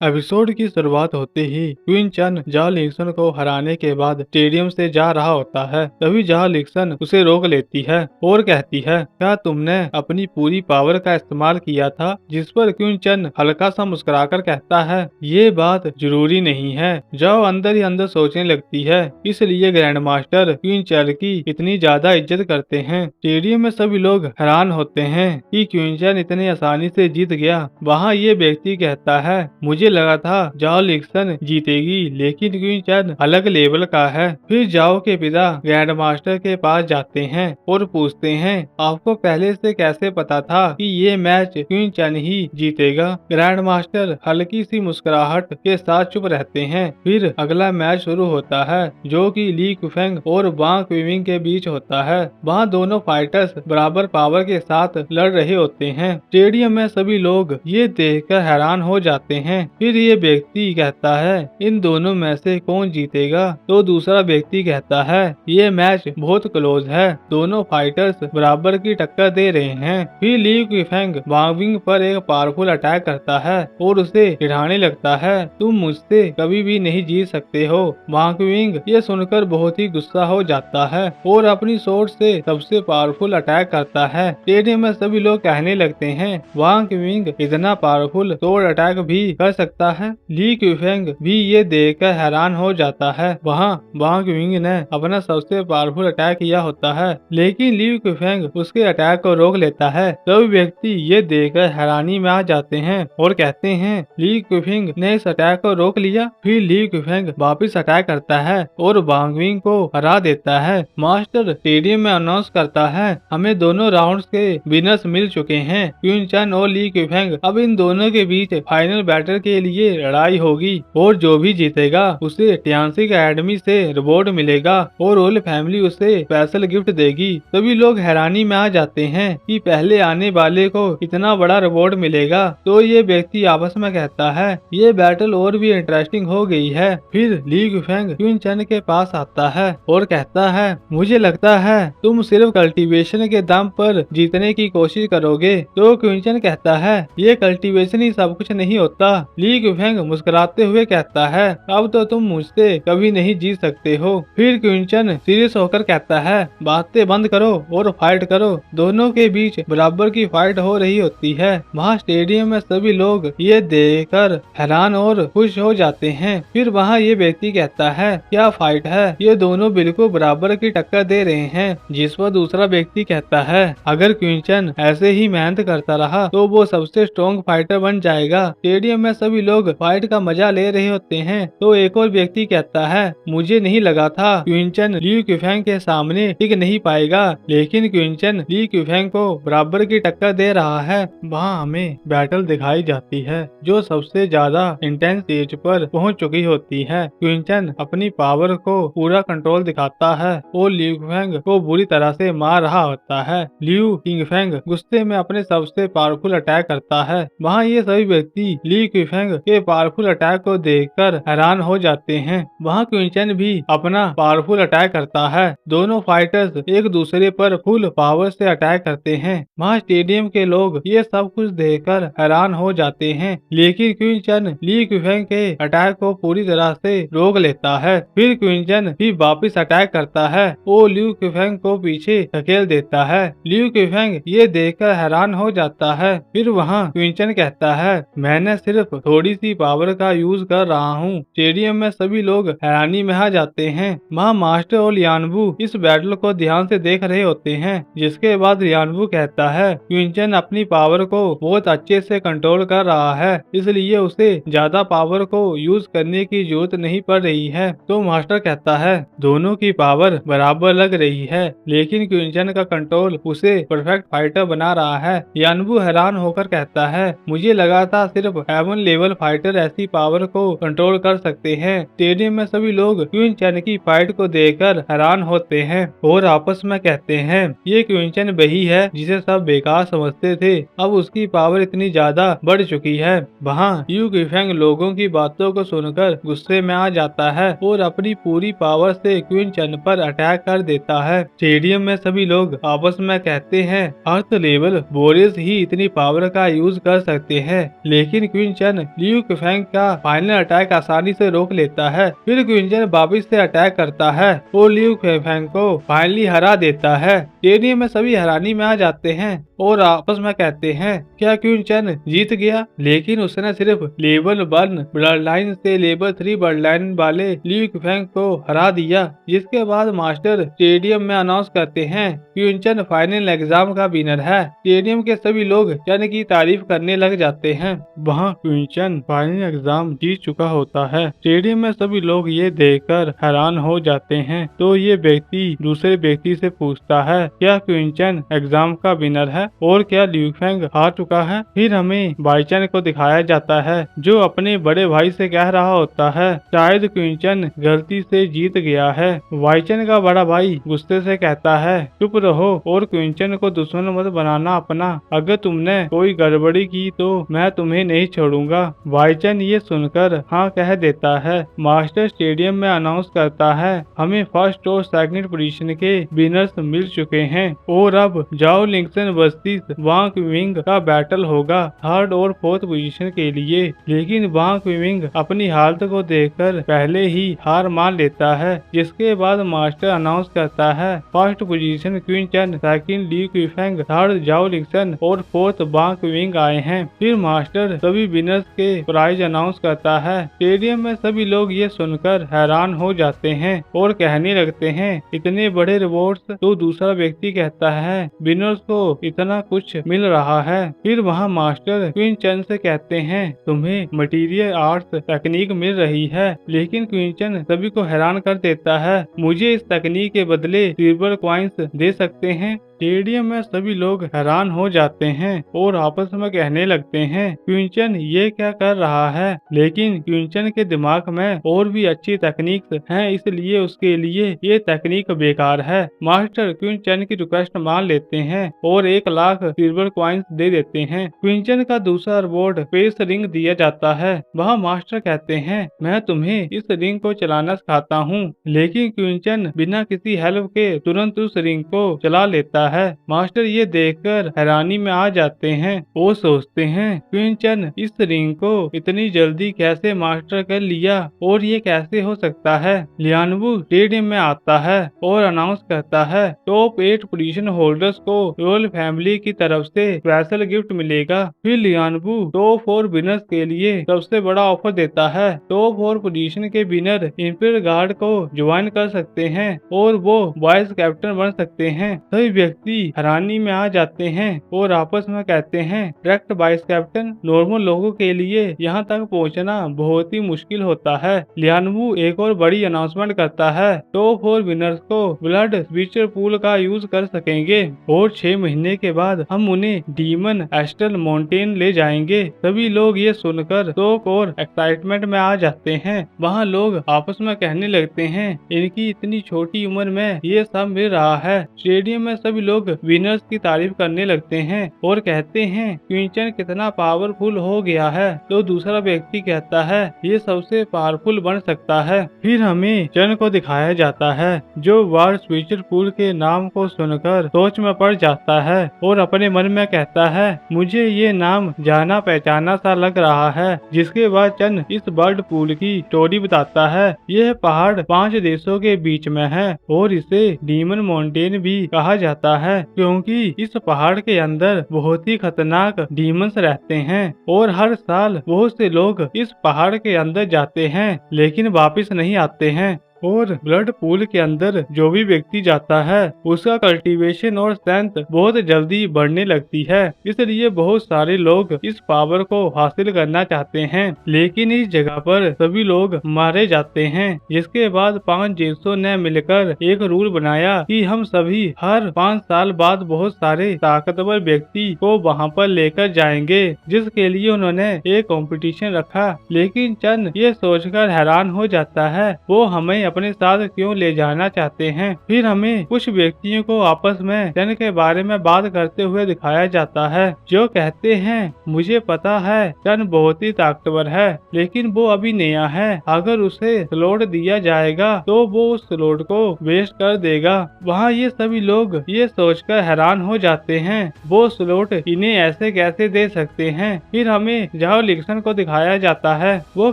Episode की शुरुआत होते ही क्वीन चन जाओ लिक्सन को हराने के बाद स्टेडियम से जा रहा होता है। तभी जाओ लिक्सन उसे रोक लेती है और कहती है, क्या तुमने अपनी पूरी पावर का इस्तेमाल किया था? जिस पर क्वीन चन हल्का सा मुस्कुराकर कहता है, ये बात जरूरी नहीं है। जाओ अंदर ही अंदर सोचने लगती है, इसलिए ग्रैंड मास्टर क्वीन चन की इतनी ज्यादा इज्जत करते हैं। स्टेडियम में सभी लोग हैरान होते हैं कि क्वीन चन इतने आसानी से जीत गया। वहाँ ये व्यक्ति कहता है, मुझे लगा था जाओ लिक्सन जीतेगी, लेकिन क्वीन चन अलग लेवल का है। फिर जाओ के पिता ग्रैंड मास्टर के पास जाते हैं और पूछते हैं, आपको पहले से कैसे पता था कि ये मैच क्वीन चन ही जीतेगा? ग्रैंड मास्टर हल्की सी मुस्कुराहट के साथ चुप रहते हैं। फिर अगला मैच शुरू होता है, जो कि ली कुफेंग और वांग क्विविंग के बीच होता है। वहाँ दोनों फाइटर्स बराबर पावर के साथ लड़ रहे होते हैं। स्टेडियम में सभी लोग ये देखकर हैरान हो जाते हैं। फिर ये व्यक्ति कहता है, इन दोनों में से कौन जीतेगा? तो दूसरा व्यक्ति कहता है, ये मैच बहुत क्लोज है, दोनों फाइटर्स बराबर की टक्कर दे रहे हैं। फिर ली कुफेंग वांगविंग पर एक पावरफुल अटैक करता है और उसे चिढ़ाने लगता है, तुम मुझसे कभी भी नहीं जीत सकते हो। वांगविंग ये सुनकर बहुत ही गुस्सा हो जाता है और अपनी सोर्ड से सबसे पावरफुल अटैक करता है। स्टेडियम में सभी लोग कहने लगते हैं, वांगविंग इतना पावरफुल सोर्ड अटैक भी कर सकता है। ली कुफेंग भी ये देखकर हैरान हो जाता है। वहाँ वांग विंग ने अपना सबसे पावरफुल अटैक किया होता है, लेकिन ली कुफेंग उसके अटैक को रोक लेता है। सभी व्यक्ति ये देखकर हैरानी में आ जाते हैं और कहते हैं, ली कुफेंग ने इस अटैक को रोक लिया। फिर ली कुफेंग वापिस अटैक करता है और वांग विंग को हरा देता है। मास्टर स्टेडियम में अनाउंस करता है, हमें दोनों राउंड्स के विनर्स मिल चुके हैं, क्वीन चन और ली कुफेंग। अब इन दोनों के बीच फाइनल बैटल के लिए लड़ाई होगी और जो भी जीतेगा उसे टियानसिक एकेडमी से रिवॉर्ड मिलेगा और रोयल फैमिली उसे स्पेशल गिफ्ट देगी। सभी लोग हैरानी में आ जाते हैं कि पहले आने वाले को इतना बड़ा रिवॉर्ड मिलेगा। तो ये व्यक्ति आपस में कहता है, ये बैटल और भी इंटरेस्टिंग हो गई है। फिर ली कुफेंग क्वीन चन के पास आता है और कहता है, मुझे लगता है तुम सिर्फ कल्टीवेशन के दम पर जीतने की कोशिश करोगे। तो क्वीन चन कहता है, ये कल्टीवेशन ही सब कुछ नहीं होता। ली कुफेंग मुस्कुराते हुए कहता है, अब तो तुम मुझसे कभी नहीं जीत सकते हो। फिर क्वीन चन सीरियस होकर कहता है, बातें बंद करो और फाइट करो। दोनों के बीच बराबर की फाइट हो रही होती है। वहाँ स्टेडियम में सभी लोग ये देखकर हैरान और खुश हो जाते हैं। फिर वहाँ ये व्यक्ति कहता है, क्या फाइट है, ये दोनों बिल्कुल बराबर की टक्कर दे रहे हैं। जिस पर दूसरा व्यक्ति कहता है, अगर क्वीन चन ऐसे ही मेहनत करता रहा तो वो सबसे स्ट्रॉन्ग फाइटर बन जाएगा। स्टेडियम में सभी लोग फाइट का मजा ले रहे होते हैं। तो एक और व्यक्ति कहता है, मुझे नहीं लगा था क्वीन चन ली कुफेंग के सामने टिक नहीं पाएगा, लेकिन क्वीन चन ली कुफेंग को बराबर की टक्कर दे रहा है। वहाँ हमें बैटल दिखाई जाती है, जो सबसे ज्यादा इंटेंस स्टेज पर पहुँच चुकी होती है। क्वीन चन अपनी पावर को पूरा कंट्रोल दिखाता है और ली कुफेंग को बुरी तरह से मार रहा होता है। लियू किंगफेंग गुस्से में अपने सबसे पावरफुल अटैक करता है। वहाँ ये सभी व्यक्ति ली कुफेंग के पावरफुल अटैक को देखकर हैरान हो जाते हैं। वहाँ क्वीन चन भी अपना पावरफुल अटैक करता है। दोनों फाइटर्स एक दूसरे पर फुल पावर से अटैक करते हैं। वहाँ स्टेडियम के लोग ये सब कुछ देखकर हैरान हो जाते हैं, लेकिन क्वीन चन ली कुफेंग के अटैक को पूरी तरह से रोक लेता है। फिर क्वीन चन भी वापिस अटैक करता है और ल्यू कुफेंग को पीछे धकेल देता है। ल्यू कुफेंग ये देखकर हैरान हो जाता है। फिर वहाँ क्वीन चन कहता है, मैंने सिर्फ थोड़ी सी पावर का यूज कर रहा हूँ। स्टेडियम में सभी लोग हैरानी में आ जाते हैं। वहाँ मास्टर और लियानबू इस बैटल को ध्यान से देख रहे होते हैं। जिसके बाद लियानबू कहता है, क्वीन चन अपनी पावर को बहुत अच्छे से कंट्रोल कर रहा है, इसलिए उसे ज्यादा पावर को यूज करने की जरूरत नहीं पड़ रही है। तो मास्टर कहता है, दोनों की पावर बराबर लग रही है, लेकिन क्वीन चन का कंट्रोल उसे परफेक्ट फाइटर बना रहा है। लियानबू हैरान होकर कहता है, मुझे लगा था सिर्फ हेवन लेवल फाइटर ऐसी पावर को कंट्रोल कर सकते हैं। स्टेडियम में सभी लोग क्वीन चन की फाइट को देखकर हैरान होते हैं और आपस में कहते हैं, ये क्वीन चन वही है जिसे सब बेकार समझते थे, अब उसकी पावर इतनी ज्यादा बढ़ चुकी है। वहाँ यू कुफेंग लोगों की बातों को सुनकर गुस्से में आ जाता है और अपनी पूरी पावर से क्वीन चन पर अटैक कर देता है। स्टेडियम में सभी लोग आपस में कहते हैं, अर्थ लेवल बोरिस ही इतनी पावर का यूज कर सकते हैं, लेकिन क्वीन चन लियू कुफेंग का फाइनल अटैक आसानी से रोक लेता है। फिर क्विंचन वापिस से अटैक करता है और लियू कुफेंग को फाइनली हरा देता है। स्टेडियम में सभी हैरानी में आ जाते हैं और आपस में कहते हैं क्या क्विंचन जीत गया, लेकिन उसने सिर्फ लेवल 1 ब्लड लाइन से लेवल 3 ब्लड लाइन वाले लियू कुफेंग को हरा दिया। जिसके बाद मास्टर स्टेडियम में अनाउंस करते हैं क्विंचन फाइनल एग्जाम का विनर है। स्टेडियम के सभी लोग चन की तारीफ करने लग जाते हैं। वहाँ क्विंचन फाइनल एग्जाम जीत चुका होता है। स्टेडियम में सभी लोग ये देखकर हैरान हो जाते हैं। तो ये व्यक्ति दूसरे व्यक्ति से पूछता है क्या क्विंचन एग्जाम का विनर है और क्या लियू कुफेंग हार चुका है। फिर हमें बाइचन को दिखाया जाता है जो अपने बड़े भाई से कह रहा होता है शायद क्विंचन गलती से जीत गया है। बाइचन का बड़ा भाई गुस्से से कहता है चुप रहो और क्विंचन को दुश्मन मत बनाना अपना, अगर तुमने कोई गड़बड़ी की तो मैं तुम्हें नहीं छोड़ूंगा। बाइचन ये सुनकर हाँ कह देता है। मास्टर स्टेडियम में अनाउंस करता है हमें फर्स्ट और सेकंड पोजीशन के विनर्स मिल चुके हैं और अब जाओ लिंक्सन वर्सेस वांग विंग का बैटल होगा थर्ड और फोर्थ पोजीशन के लिए। लेकिन वांग विंग अपनी हालत को देखकर पहले ही हार मान लेता है। जिसके बाद मास्टर अनाउंस करता है फर्स्ट पोजीशन क्विंचन, सेकंड लियू कुफेंग, थर्ड जाओ लिंक्सन और फोर्थ वांग विंग आए हैं। फिर मास्टर सभी विनर्स के प्राइज अनाउंस करता है। स्टेडियम में सभी लोग ये सुनकर हैरान हो जाते हैं और कहने लगते हैं इतने बड़े रिवॉर्ड्स। तो दूसरा व्यक्ति कहता है विनर्स को इतना कुछ मिल रहा है। फिर वहाँ मास्टर क्विंचन से कहते हैं तुम्हें मटेरियल आर्ट्स तकनीक मिल रही है, लेकिन क्विंचन सभी को हैरान कर देता है मुझे इस तकनीक के बदले सिल्वर कॉइन्स दे सकते हैं। स्टेडियम में सभी लोग हैरान हो जाते हैं और आपस में कहने लगते हैं क्विंचन ये क्या कर रहा है, लेकिन क्विंचन के दिमाग में और भी अच्छी तकनीक हैं इसलिए उसके लिए ये तकनीक बेकार है। मास्टर क्विंचन की रिक्वेस्ट मान लेते हैं और 1 लाख सिल्वर कॉइन्स दे देते हैं। क्विंचन का दूसरा रिवॉर्ड स्पेस रिंग दिया जाता है। वहाँ मास्टर कहते हैं मैं तुम्हें इस रिंग को चलाना सिखाता हूँ, लेकिन क्विंचन बिना किसी हेल्प के तुरंत उस रिंग को चला लेता है। मास्टर ये देखकर हैरानी में आ जाते हैं। वो सोचते हैं क्विंचन इस रिंग को इतनी जल्दी कैसे मास्टर कर लिया और ये कैसे हो सकता है। लियानबू स्टेडियम में आता है और अनाउंस करता है टॉप 8 पोजीशन होल्डर्स को रॉयल फैमिली की तरफ से स्पेशल गिफ्ट मिलेगा। फिर लियानबू टॉप 4 विनर्स के लिए सबसे बड़ा ऑफर देता है। टॉप 4 पोजीशन के विनर इंपीरियल गार्ड को ज्वाइन कर सकते हैं और वो वाइस कैप्टन बन सकते हैं। सभी व्यक्ति हैरानी में आ जाते हैं और आपस में कहते हैं डायरेक्ट वाइस कैप्टन नॉर्मल लोगों के लिए यहाँ तक पहुँचना बहुत ही मुश्किल होता है। लियानबू एक और बड़ी अनाउंसमेंट करता है टॉप 4 विनर्स को ब्लड स्विचर पूल का यूज कर सकेंगे और 6 महीने के बाद हम उन्हें डीमन एस्टल माउंटेन ले जाएंगे। सभी लोग ये सुनकर शौक और एक्साइटमेंट में आ जाते हैं। वहाँ लोग आपस में कहने लगते हैं इनकी इतनी छोटी उम्र में ये सब मिल रहा है। स्टेडियम में सभी लोग विनर्स की तारीफ करने लगते हैं और कहते हैं क्विंचन कितना पावरफुल हो गया है। तो दूसरा व्यक्ति कहता है ये सबसे पावरफुल बन सकता है। फिर हमें चन को दिखाया जाता है जो वार स्विचर पूल के नाम को सुनकर सोच में पड़ जाता है और अपने मन में कहता है मुझे ये नाम जाना पहचाना सा लग रहा है। जिसके बाद चन इस बर्ड पूल की स्टोरी बताता है। यह पहाड़ 5 देशों के बीच में है और इसे डीमन माउंटेन भी कहा जाता है क्योंकि इस पहाड़ के अंदर बहुत ही खतरनाक डीमंस रहते हैं और हर साल बहुत से लोग इस पहाड़ के अंदर जाते हैं लेकिन वापस नहीं आते हैं। और ब्लड पूल के अंदर जो भी व्यक्ति जाता है उसका कल्टीवेशन और स्ट्रेंथ बहुत जल्दी बढ़ने लगती है। इसलिए बहुत सारे लोग इस पावर को हासिल करना चाहते हैं लेकिन इस जगह पर सभी लोग मारे जाते हैं। जिसके बाद 5 देशों ने मिलकर एक रूल बनाया कि हम सभी हर 5 साल बाद बहुत सारे ताकतवर व्यक्ति को वहां पर लेकर जाएंगे, जिसके लिए उन्होंने एक कंपटीशन रखा। लेकिन चंद ये सोचकर हैरान हो जाता है वो हमें अपने साथ क्यों ले जाना चाहते हैं। फिर हमें कुछ व्यक्तियों को आपस में चन के बारे में बात करते हुए दिखाया जाता है, जो कहते हैं मुझे पता है चन बहुत ही ताकतवर है, लेकिन वो अभी नया है। अगर उसे स्लॉट दिया जाएगा तो वो उस स्लॉट को वेस्ट कर देगा। वहाँ ये सभी लोग ये सोचकर हैरान हो जाते हैं वो स्लॉट इन्हें ऐसे कैसे दे सकते हैं। फिर हमें जाओ लिक्सन को दिखाया जाता है, वो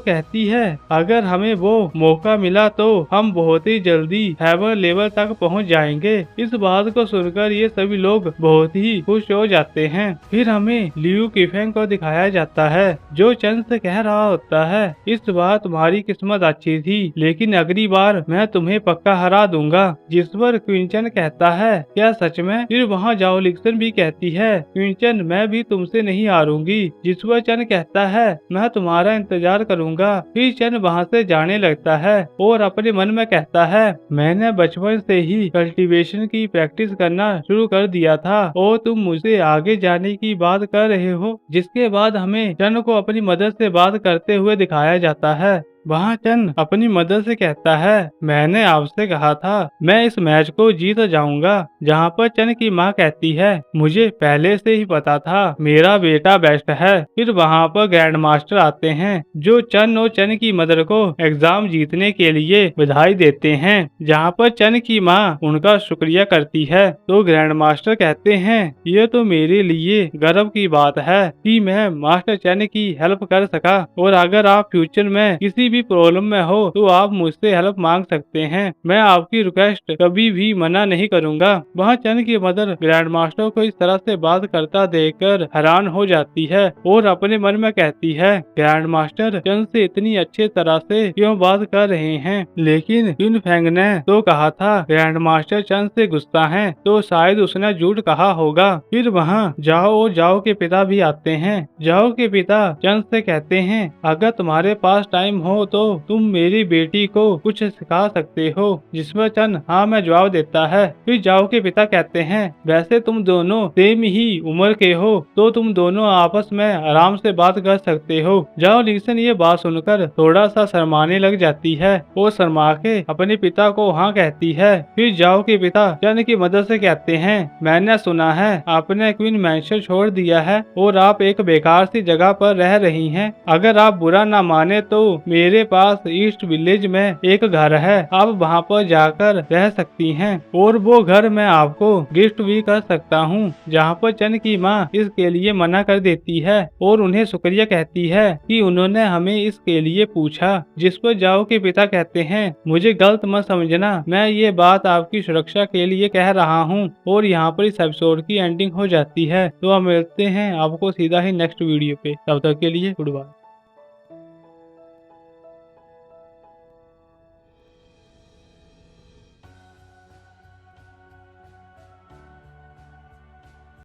कहती है अगर हमें वो मौका मिला तो हम बहुत ही जल्दी हेवन लेवल तक पहुंच जाएंगे। इस बात को सुनकर ये सभी लोग बहुत ही खुश हो जाते हैं। फिर हमें लियू किफेंग को दिखाया जाता है, जो चन से कह रहा होता है इस बार तुम्हारी किस्मत अच्छी थी, लेकिन अगली बार मैं तुम्हें पक्का हरा दूंगा। जिस पर क्विंचन कहता है क्या सच में? फिर वहाँ जाओ लिक्सन भी कहती है क्विंचन मैं भी तुमसे नहीं हारूंगी। जिस पर चन कहता है मैं तुम्हारा इंतजार करूंगा। फिर चन वहाँ से जाने लगता है और अपने मन में कहता है मैंने बचपन से ही कल्टीवेशन की प्रैक्टिस करना शुरू कर दिया था और तुम मुझसे आगे जाने की बात कर रहे हो। जिसके बाद हमें चन को अपनी मदद से बात करते हुए दिखाया जाता है। वहाँ चन अपनी मदद से कहता है मैंने आपसे कहा था मैं इस मैच को जीत जाऊंगा। जहाँ पर चन की माँ कहती है मुझे पहले से ही पता था मेरा बेटा बेस्ट है। फिर वहाँ पर ग्रैंड मास्टर आते हैं, जो चन और चन की मदर को एग्जाम जीतने के लिए बधाई देते हैं। जहाँ पर चन की माँ उनका शुक्रिया करती है तो ग्रैंड मास्टर कहते हैं ये तो मेरे लिए गर्व की बात है कि मैं मास्टर चन की हेल्प कर सका, और अगर आप फ्यूचर में किसी भी प्रॉब्लम में हो तो आप मुझसे हेल्प मांग सकते हैं। मैं आपकी रिक्वेस्ट कभी भी मना नहीं करूंगा। वहाँ चन की मदर ग्रैंड मास्टर को इस तरह से बात करता देखकर हैरान हो जाती है और अपने मन में कहती है ग्रैंड मास्टर चन से इतनी अच्छे तरह से क्यों बात कर रहे हैं। लेकिन क्विन फेंग ने तो कहा था ग्रैंड मास्टर चन से गुस्सा है, तो शायद उसने झूठ कहा होगा। फिर वहाँ जाओ और जाओ के पिता भी आते हैं। जाओ के पिता चन से कहते हैं अगर तुम्हारे पास टाइम हो तो तुम मेरी बेटी को कुछ सिखा सकते हो। जिसमें चन हाँ मैं जवाब देता है। फिर जाओ के पिता कहते हैं वैसे तुम दोनों सेम ही उम्र के हो तो तुम दोनों आपस में आराम से बात कर सकते हो। जाओ लिक्सन ये बात सुनकर थोड़ा सा शर्माने लग जाती है और शर्मा के अपने पिता को हाँ कहती है। फिर जाओ के पिता चन की मदद से कहते हैं मैंने सुना है आपने क्वीन मैंशन छोड़ दिया है और आप एक बेकार सी जगह पर रह रही हैं। अगर आप बुरा ना माने तो मेरे पास ईस्ट विलेज में एक घर है, आप वहाँ पर जाकर रह सकती हैं और वो घर मैं आपको गिफ्ट भी कर सकता हूँ। जहाँ पर चन की माँ इसके लिए मना कर देती है और उन्हें शुक्रिया कहती है कि उन्होंने हमें इसके लिए पूछा। जिस पर जाओ के पिता कहते हैं मुझे गलत मत समझना, मैं ये बात आपकी सुरक्षा के लिए कह रहा हूँ। और यहाँ पर इस एपिसोड की एंडिंग हो जाती है। तो हम मिलते हैं आपको सीधा ही नेक्स्ट वीडियो पे, तब तक के लिए गुड बाय।